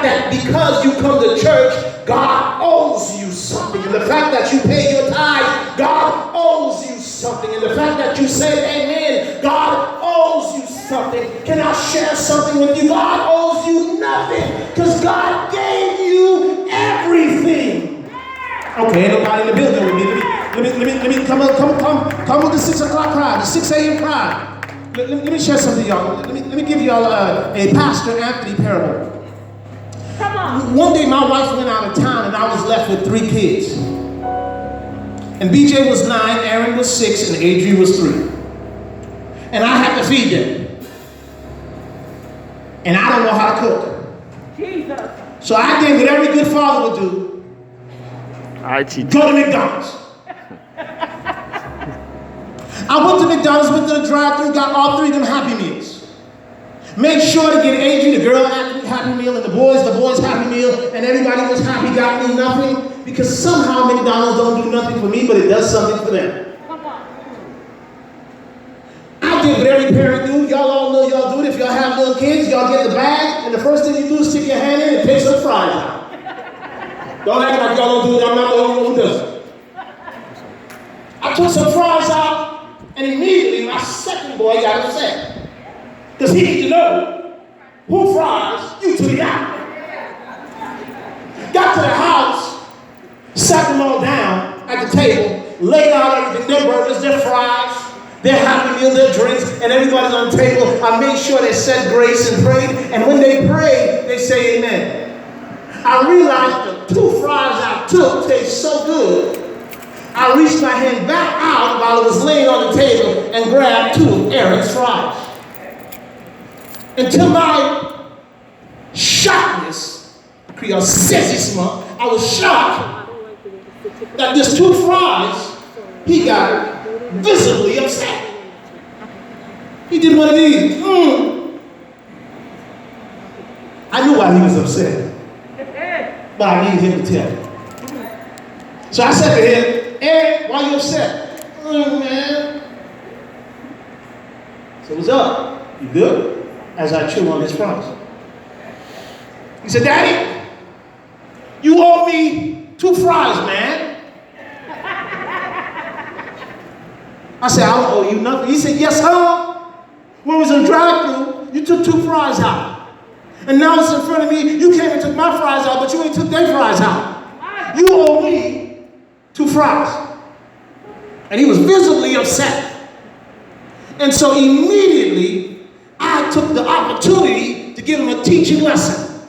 fact that because you come to church, God owes you something. And the fact that you pay your tithe, God owes you something. And the fact that you say amen, God owes you something. Can I share something with you? God owes you nothing because God gave you everything. Okay, ain't nobody in the building with me. Let me come with the 6 o'clock crowd, the 6 a.m. crowd. Let me share something, y'all. Let me give y'all a Pastor Anthony parable. Come on. One day my wife went out of town and I was left with 3 kids. And BJ was 9, Aaron was 6, and Adrian was 3. And I had to feed them. And I don't know how to cook. Jesus. So I did what every good father would do. Go to McDonald's. I went to McDonald's, went to the drive-thru, got all 3 of them Happy Meals. Made sure to get Adrian, the girl, Happy Meal, and the boys Happy Meal, and everybody was happy, got me nothing, because somehow McDonald's don't do nothing for me, but it does something for them. Come on. I did what every parent do. Y'all all know y'all do it. If y'all have little kids, y'all get the bag, and the first thing you do is stick your hand in and take some fries out. Don't act like y'all don't do it. I'm not the only one who does it. I took some fries out, and immediately my second boy got upset. Because he needed to know who fries you took out. Got to the house, sat them all down at the table, laid out everything, their burgers, their fries, their Happy Meal, their drinks, and everybody's on the table. I made sure they said grace and prayed, and when they prayed, they say amen. I realized the 2 fries I took taste so good, I reached my hand back out while it was laying on the table and grabbed 2 of Aaron's fries. And to my shockness, I was shocked that this 2 fries, he got visibly upset. He did one of these. I knew why he was upset, but I needed him to tell me. So I said to him, Aaron, why you upset? Man. So what's up? You good? As I chew on his fries. He said, Daddy, you owe me 2 fries, man. I said, I don't owe you nothing. He said, yes, sir. When we was in drive-thru, you took 2 fries out. And now it's in front of me, you came and took my fries out, but you ain't took their fries out. You owe me 2 fries. And he was visibly upset. And so immediately, I took the opportunity to give him a teaching lesson.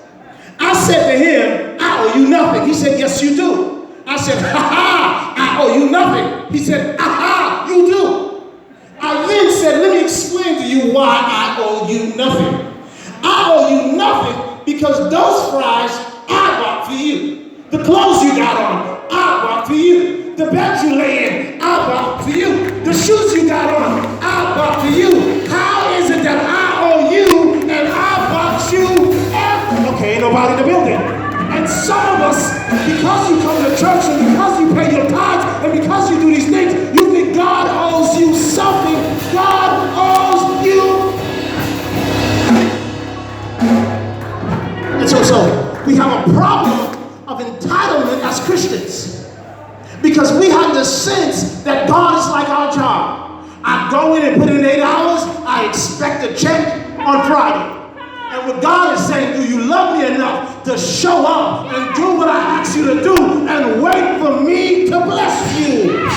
I said to him, I owe you nothing. He said, yes, you do. I said, ha-ha, I owe you nothing. He said, ha-ha, you do. I then said, let me explain to you why I owe you nothing. I owe you nothing because those fries I bought for you. The clothes you got on, I bought for you. The bed you lay in, I bought for you. The shoes you got on, I bought for you. How is it that I owe you and I bought you everything? Okay, ain't nobody in the building. And some of us, because you come to church and because you pay your tithes and because you do these things, you think God owes you something. God owes you. And so we have a problem of entitlement as Christians. Because we have the sense that God is like our job. I go in and put in 8 hours, I expect a check on Friday. And what God is saying, do you love me enough to show up and do what I ask you to do and wait for me to bless you?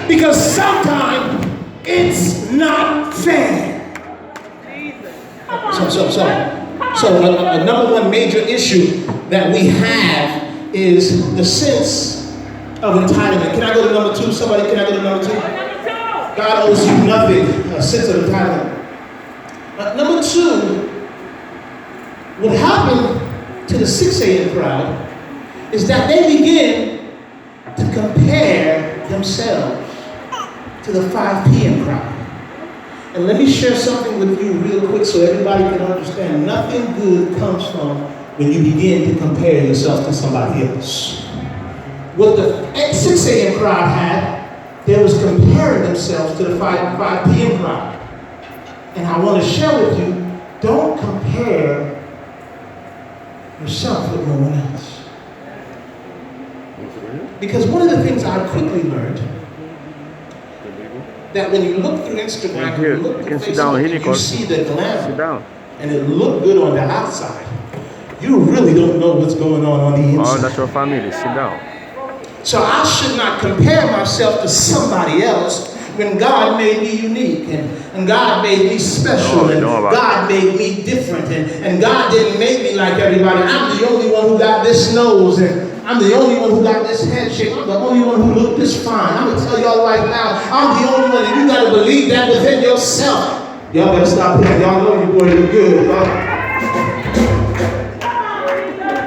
Because sometimes it's not fair. So a number one major issue that we have is the sense of entitlement. Can I go to number 2? Somebody, can I go to number 2? God owes you nothing, a sense of entitlement. Number 2, what happened to the 6 a.m. crowd is that they begin to compare themselves to the 5 p.m. crowd. And let me share something with you real quick so everybody can understand. Nothing good comes from when you begin to compare yourself to somebody else. What the 6 a.m. crowd had, they was comparing themselves to the 5 p.m. crowd. And I want to share with you, don't compare yourself with no one else. Because one of the things I quickly learned, that when you look through Instagram, Here, you look you through can sit down here, Facebook, and you Nicole. see the Sit glamour, down. and it look good on the outside, you really don't know what's going on the Oh, inside. that's your family. Sit down. So I should not compare myself to somebody else when God made me unique and God made me special and God made me different and God didn't make me like everybody. I'm the only one who got this nose and I'm the only one who got this head shape. I'm the only one who looked this fine. I'm going to tell y'all right now, I'm the only one, and you got to believe that within yourself. Y'all better stop playing. Y'all know you boys look good.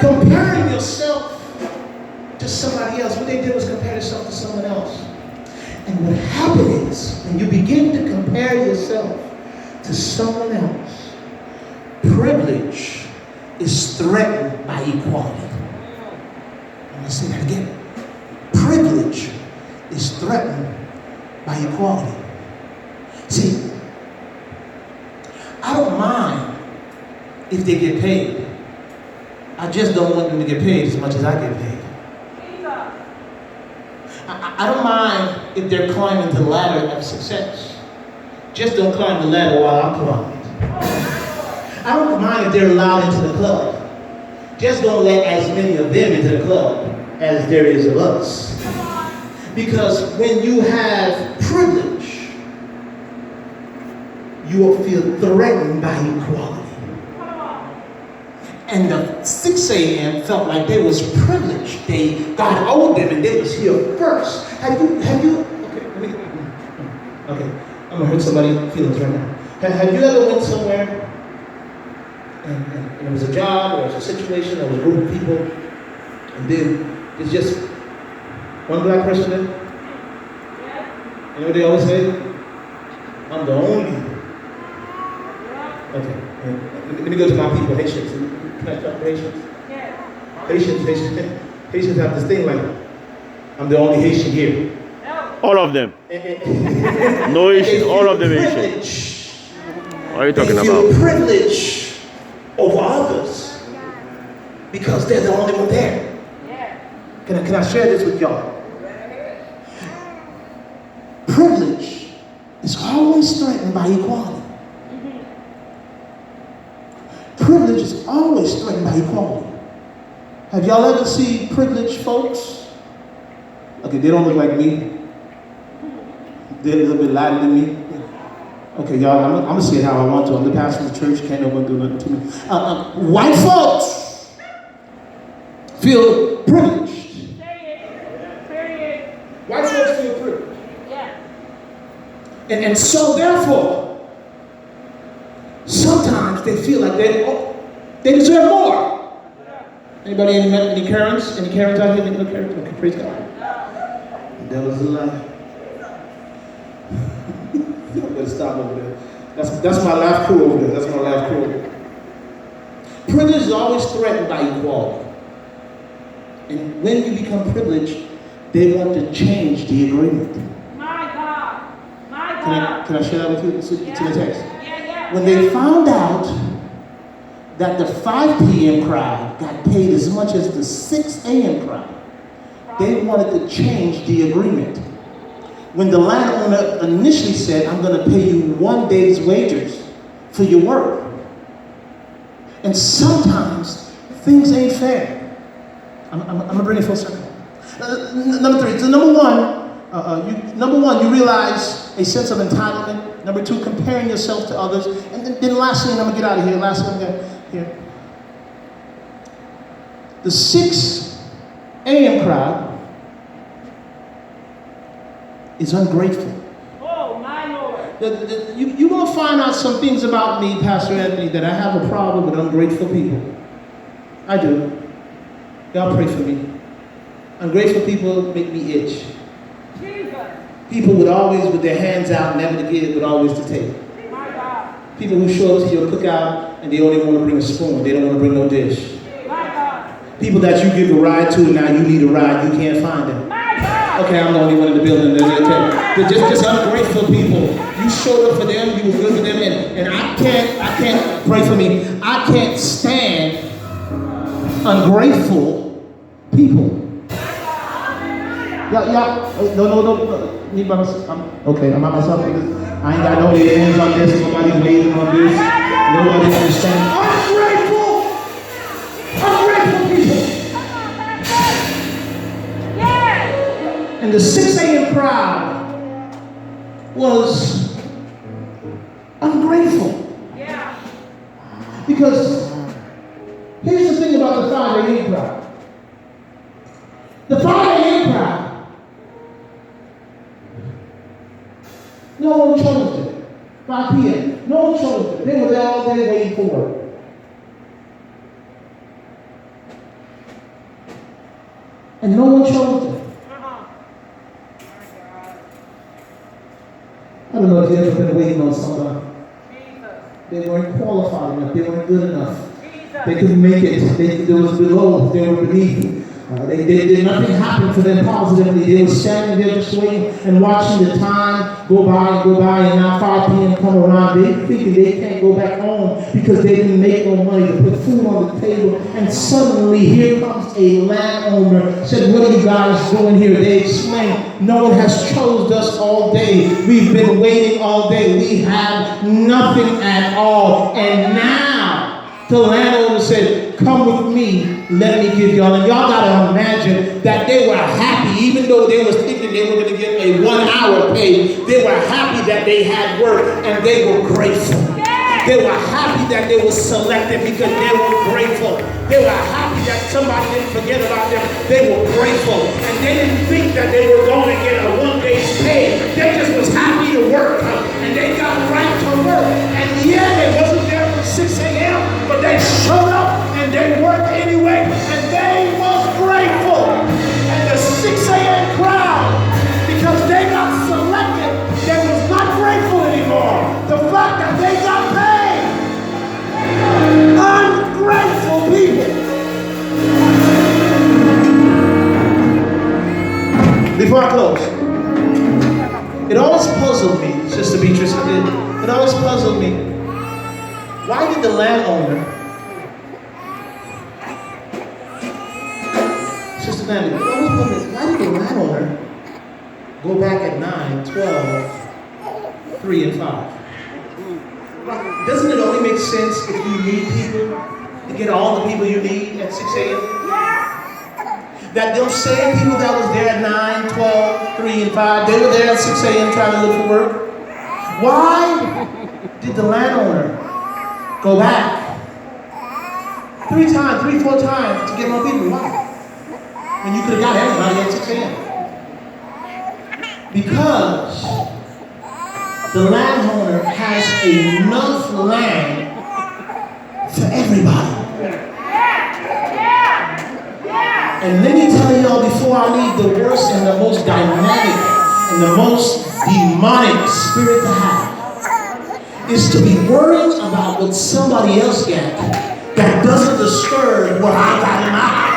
Comparing yourself to somebody else. What they did was compare yourself to someone else. And what happened is, when you begin to compare yourself to someone else, privilege is threatened by equality. I'm going to say that again. Privilege is threatened by equality. See, I don't mind if they get paid. I just don't want them to get paid as much as I get paid. I don't mind if they're climbing the ladder of success. Just don't climb the ladder while I'm climbing. I don't mind if they're allowed into the club. Just don't let as many of them into the club as there is of us. Because when you have privilege, you will feel threatened by equality. And the 6 a.m. felt like they was privileged. God owed them and they was here first. Have you, okay, I'm gonna hurt somebody's feelings right now. Have you ever went somewhere and it was a job or it was a situation or a group of people and then there's just one black person there? You know what they always say? I'm the only. Okay, let me go to my people, Haitians. Can I talk to Haitians? Yeah. Haitians have this thing like, I'm the only Haitian here. All of them. No Haitian, all of them Haitian. What are you talking about? They feel privilege over others because they're the only one there. Can I share this with y'all? Privilege is always threatened by equality. Privilege is always threatened by equality. Have y'all ever seen privileged folks? Okay, they don't look like me. They're a little bit lighter than me. Okay, y'all, I'm going to say it how I want to. I'm the pastor of the church. Can't no one do nothing to me. White folks feel privileged. White folks feel privileged. Yeah. And so, therefore, sometimes they feel like they deserve more. Anybody any Karens? Any Karens out here? Any Karens? Okay, praise God. The devil's a lie. I'm gonna stop over there. That's my life crew over there. That's my life crew over there. Privilege is always threatened by equality. And when you become privileged, they want to change the agreement. My God. My God. Can I share that with you? To the text. When they found out that the 5 p.m. crowd got paid as much as the 6 a.m. crowd, they wanted to change the agreement. When the landowner initially said, I'm going to pay you 1 day's wages for your work. And sometimes things ain't fair. I'm going to bring it full circle. Number 3, so number one, you realize a sense of entitlement. Number 2, comparing yourself to others. And then lastly, and I'm going to get out of here. Lastly, I'm going to get here. The 6 a.m. crowd is ungrateful. Oh, my Lord. You're going to find out some things about me, Pastor Anthony, that I have a problem with ungrateful people. I do. Y'all pray for me. Ungrateful people make me itch. People would always, with their hands out, never to give, but always to take. My God. People who show up to your cookout and they only want to bring a spoon. They don't want to bring no dish. My God. People that you give a ride to, now you need a ride, you can't find them. My God. Okay, I'm the only one in the building. They're just ungrateful people. You showed up for them, you were good for them, and I can't, pray for me, I can't stand ungrateful people. Yeah, no. Me by myself. I'm by myself. I ain't got no hands on this. Nobody's waiting on this. Nobody's understanding. Ungrateful people. And the 6 a.m. crowd was ungrateful. Yeah. Because here's the thing about the 5 a.m. crowd. The 5 a.m. crowd, no one chose it. 5 p.m., no one chose it. They were there all day waiting for it. And no one chose it. I don't know if you've ever been waiting on someone. They weren't qualified enough. They weren't good enough. They couldn't make it. They was below. They were beneath. Nothing happened for them positively. They were standing there just waiting and watching the time go by, and now 5 p.m. come around. They thinking they can't go back home because they didn't make no money to put food on the table. And suddenly here comes a landowner, said, "What are you guys doing here?" They explained, "No one has chosen us all day. We've been waiting all day. We have nothing at all. And now," the landowner said, "Come with me, let me give y'all." And y'all gotta imagine that they were happy, even though they was thinking they were gonna get a 1 hour pay. They were happy that they had work, and they were grateful. They were happy that they were selected because they were grateful. They were happy that somebody didn't forget about them. They were grateful. And they didn't think that they were going to get a 1 day's pay. They just was happy to work. And they got right to work. And yeah, they wasn't there from 6 a.m., but they showed up and they worked anyway. And they was grateful. And the 6 a.m. crowd, because they got selected, they was not grateful anymore. The fact that they got paid. Ungrateful people. Before I close, it always puzzled me, Sister Beatrice, it always puzzled me. Why did the landowner, Sister Nanny, it always puzzled me, why did the landowner go back at 9, 12, 3, and 5? Doesn't it only make sense if you need people to get all the people you need at 6 a.m.? That those same people that was there at 9, 12, 3, and 5, they were there at 6 a.m. trying to look for work. Why did the landowner go back 3 times, 3, 4 times to get more people? Why? When you could have got everybody at 6 a.m. Because the landowner has enough land for everybody. And let me tell y'all before I leave, the worst and the most dynamic and the most demonic spirit to have is to be worried about what somebody else got that doesn't disturb what I got in my house.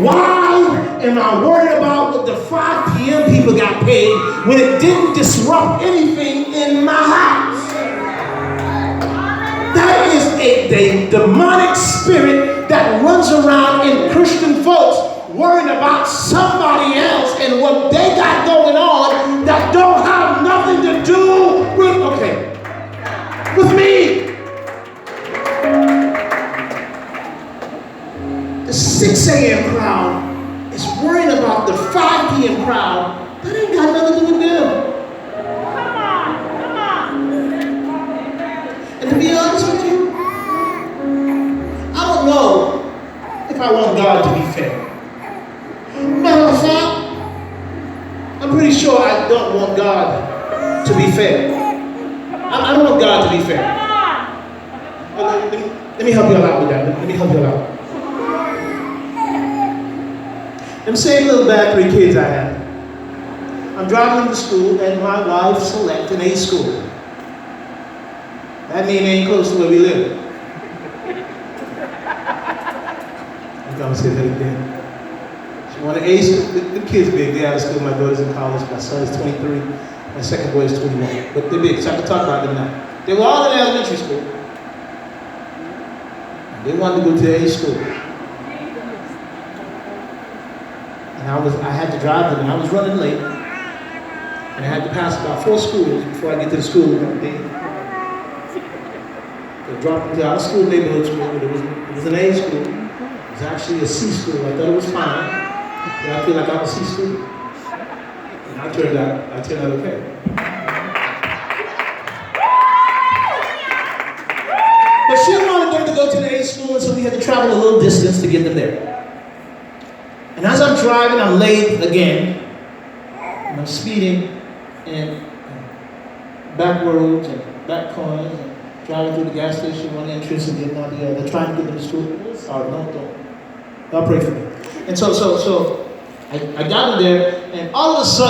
Why am I worried about what the 5 p.m. people got paid when it didn't disrupt anything in my house? That is a demonic spirit that runs around in Christian folks worrying about somebody else and what they got going on that don't have nothing to do with me. The 6 a.m. crowd is worrying about the 5 p.m. crowd. That ain't got nothing to do with them. And to be honest with you, I don't know if I want God to be fair. Matter of fact, I'm pretty sure I don't want God to be fair. I don't want God to be fair. Let me help you out with that. Let me help you out. Them same little bad 3 kids I have. I'm driving them to school and my wife selects an A school. That means it ain't close to where we live. I'm gonna say that again. She wanted A school. The kids big. They out of school. My daughter's in college. My son is 23. My second boy is 21. But they're big, so I can talk about them now. They were all in elementary school. They wanted to go to A school. And I had to drive them, and I was running late. And I had to pass about 4 schools before I get to the school one day. They dropped me to our school, neighborhood school, but it was an A school. It was actually a C school. I thought it was fine. But I feel like I'm a C student. And I turned out okay. But she wanted them to go to the A school, and so we had to travel a little distance to get them there. And as I'm driving, I'm late again. And I'm speeding and back roads and back corners and driving through the gas station, one entrance and getting out the other, trying to get them to school. Sorry, don't. Y'all pray for me. And so I got in there, and all of a sudden,